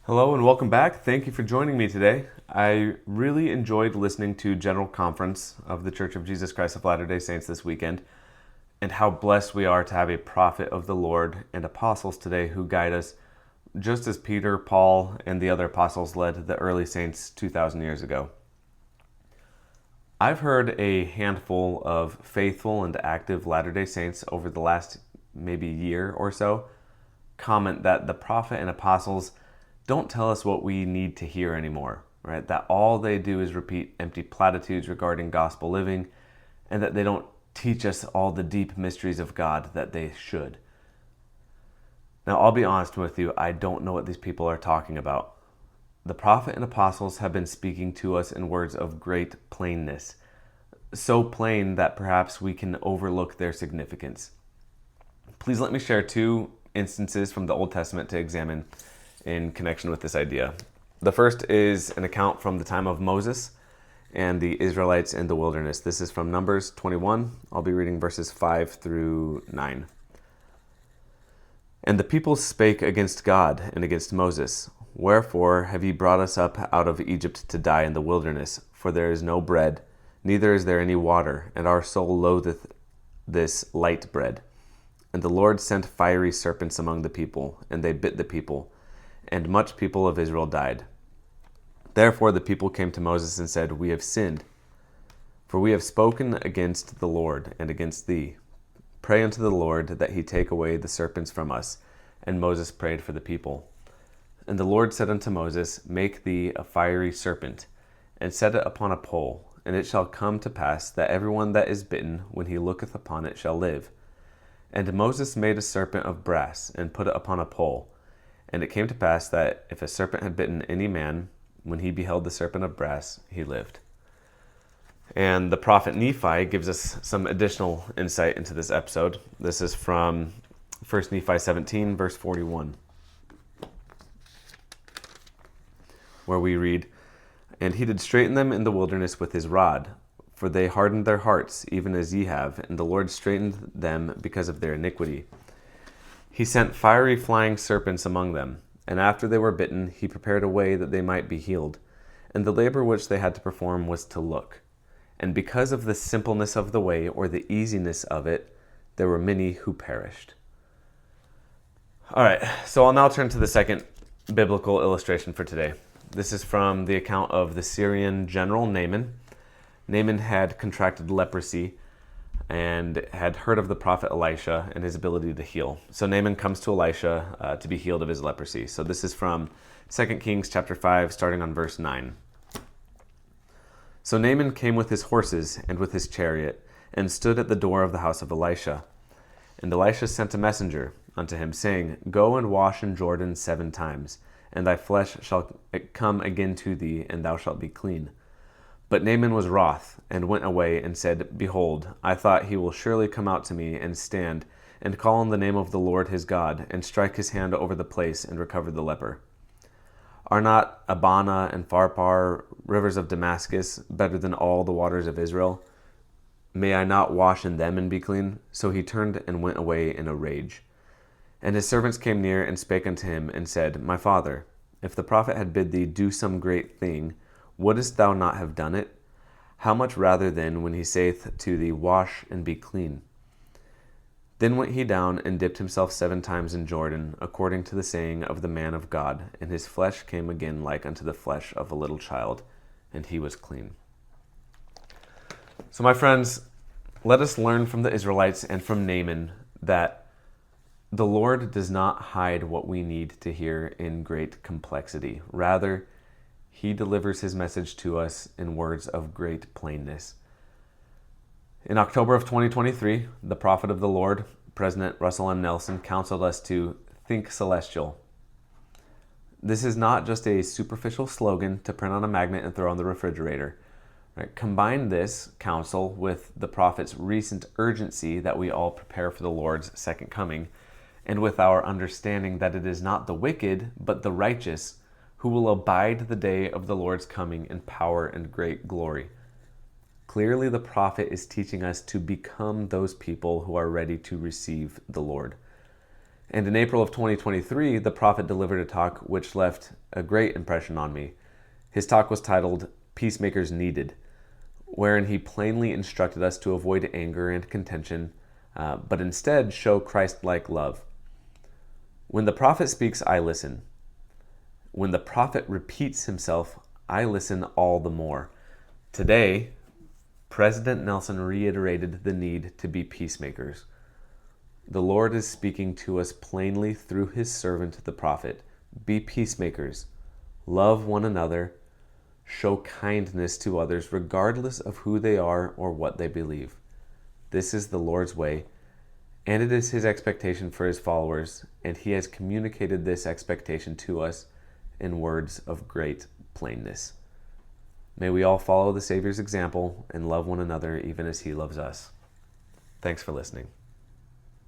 Hello and welcome back. Thank you for joining me today. I really enjoyed listening to General Conference of the Church of Jesus Christ of Latter-day Saints this weekend, and how blessed we are to have a prophet of the Lord and apostles today who guide us just as Peter, Paul, and the other apostles led the early saints 2,000 years ago. I've heard a handful of faithful and active Latter-day Saints over the last maybe year or so comment that the prophet and apostles don't tell us what we need to hear anymore, right? That all they do is repeat empty platitudes regarding gospel living, and that they don't teach us all the deep mysteries of God that they should. Now, I'll be honest with you, I don't know what these people are talking about. The prophet and apostles have been speaking to us in words of great plainness, so plain that perhaps we can overlook their significance. Please let me share two instances from the Old Testament to examine in connection with this idea. The first is an account from the time of Moses and the Israelites in the wilderness. This is from Numbers 21. I'll be reading verses 5 through 9. And the people spake against God and against Moses, Wherefore have ye brought us up out of Egypt to die in the wilderness? For there is no bread, neither is there any water, and our soul loatheth this light bread. And the Lord sent fiery serpents among the people, and they bit the people, and much people of Israel died. Therefore the people came to Moses and said, We have sinned, for we have spoken against the Lord and against thee. Pray unto the Lord that he take away the serpents from us. And Moses prayed for the people. And the Lord said unto Moses, Make thee a fiery serpent, and set it upon a pole, and it shall come to pass that everyone that is bitten, when he looketh upon it, shall live. And Moses made a serpent of brass, and put it upon a pole. And it came to pass that if a serpent had bitten any man, when he beheld the serpent of brass, he lived. And the prophet Nephi gives us some additional insight into this episode. This is from 1 Nephi 17, verse 41, where we read, And he did straighten them in the wilderness with his rod, for they hardened their hearts, even as ye have, and the Lord straightened them because of their iniquity. He sent fiery flying serpents among them, and after they were bitten, he prepared a way that they might be healed. And the labor which they had to perform was to look. And because of the simpleness of the way, or the easiness of it, there were many who perished. All right, so I'll now turn to the second biblical illustration for today. This is from the account of the Syrian general Naaman. Naaman had contracted leprosy and had heard of the prophet Elisha and his ability to heal. So Naaman comes to Elisha to be healed of his leprosy. So this is from 2 Kings chapter 5, starting on verse 9. So Naaman came with his horses and with his chariot, and stood at the door of the house of Elisha. And Elisha sent a messenger unto him, saying, Go and wash in Jordan 7 times, and thy flesh shall come again to thee, and thou shalt be clean. But Naaman was wroth, and went away, and said, Behold, I thought he will surely come out to me, and stand, and call on the name of the Lord his God, and strike his hand over the place, and recover the leper. Are not Abana and Pharpar, rivers of Damascus, better than all the waters of Israel? May I not wash in them and be clean? So he turned and went away in a rage. And his servants came near, and spake unto him, and said, My father, if the prophet had bid thee do some great thing, wouldest thou not have done it? How much rather then when he saith to thee, Wash and be clean? Then went he down and dipped himself 7 times in Jordan, according to the saying of the man of God, and his flesh came again like unto the flesh of a little child, and he was clean. So my friends, let us learn from the Israelites and from Naaman that the Lord does not hide what we need to hear in great complexity. Rather, he delivers his message to us in words of great plainness. In October of 2023, the prophet of the Lord, President Russell M. Nelson, counseled us to think celestial. This is not just a superficial slogan to print on a magnet and throw on the refrigerator. Right? Combine this counsel with the prophet's recent urgency that we all prepare for the Lord's second coming, and with our understanding that it is not the wicked, but the righteous who will abide the day of the Lord's coming in power and great glory. Clearly, the prophet is teaching us to become those people who are ready to receive the Lord. And in April of 2023, the prophet delivered a talk which left a great impression on me. His talk was titled, Peacemakers Needed, wherein he plainly instructed us to avoid anger and contention, but instead show Christ-like love. When the prophet speaks, I listen. When the prophet repeats himself, I listen all the more. Today, President Nelson reiterated the need to be peacemakers. The Lord is speaking to us plainly through his servant, the prophet. Be peacemakers. Love one another. Show kindness to others, regardless of who they are or what they believe. This is the Lord's way, and it is his expectation for his followers, and he has communicated this expectation to us in words of great plainness. May we all follow the Savior's example and love one another even as he loves us. Thanks for listening.